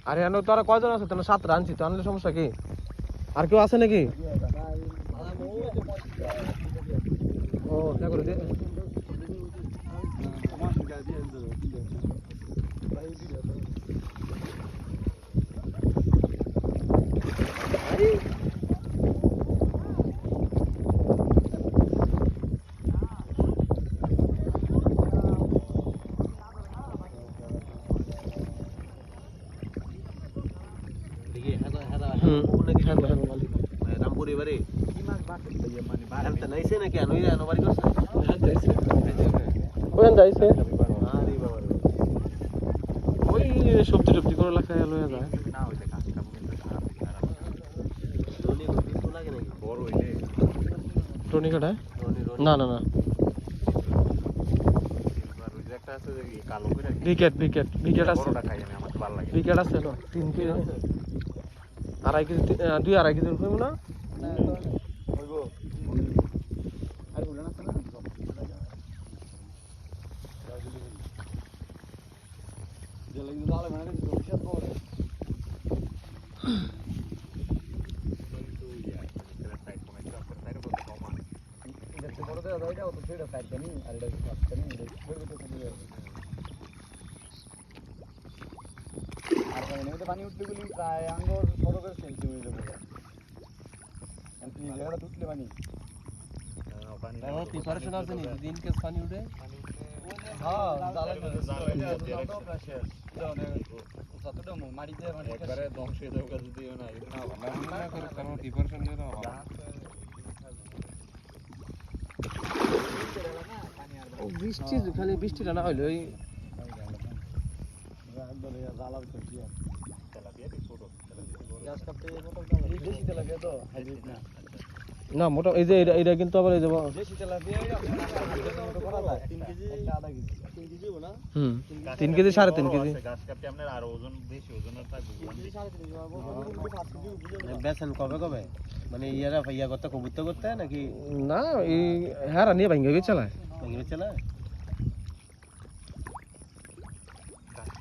আরে আনো তোরা কয়জন আছে তাহলে 7 আনছি তো আনলে সমস্যা কি আর কেউ আছে নাকি ও क्या করে দে রামপুরি বাড়ি নাইছে নাকি আনুই আনো বাড়ি করছে কোন যাইছে ওই সবজি টবজি করে লাগা লয়ে যায় টনি কাটা না না না উইকেট উইকেট উইকেট আছে উইকেট আছে না 3 কেজি আড়াই কেজি 2.5 কেজি হইব না পানি উঠলে গুলি প্রায় আঙ্গুর সড়কের সেন্সি হয়ে যাবে এই জায়গাটা উঠলে পানি প্রিপারেশন আছে নি দিন কে পানি উঠে হ্যাঁ জালে তো প্রেসার যতটা মাটিতে মানে একবারে ধ্বংস হয়ে যাবে যদি না না করে কারণ প্রিপারেশন দিও না ও বৃষ্টি খালি বৃষ্টিটা না হইলো ওই একবারে জালার করছি তেলাপিয়া ছোট গ্যাস কাপতে মোটা দেশি তেলাপিয়া তো হাইব্রিড না না মোটা এই যে এটা কিন্তু আবার এই যে দেশি তেলাপিয়া মোটা করা যায় 3 কেজি একটা আধা কেজি 3 কেজি হবে না 3 কেজি 3.5 কেজি গাছ কাপতে আপনার আর ওজন বেশি ওজনের থাকবে 3.5 বেচেন কবে কবে মানে ইয়া করতে কবুতর করতে নাকি না এই হারা নিয়ে ভাঙ্গে গেছে ভেঙে চলে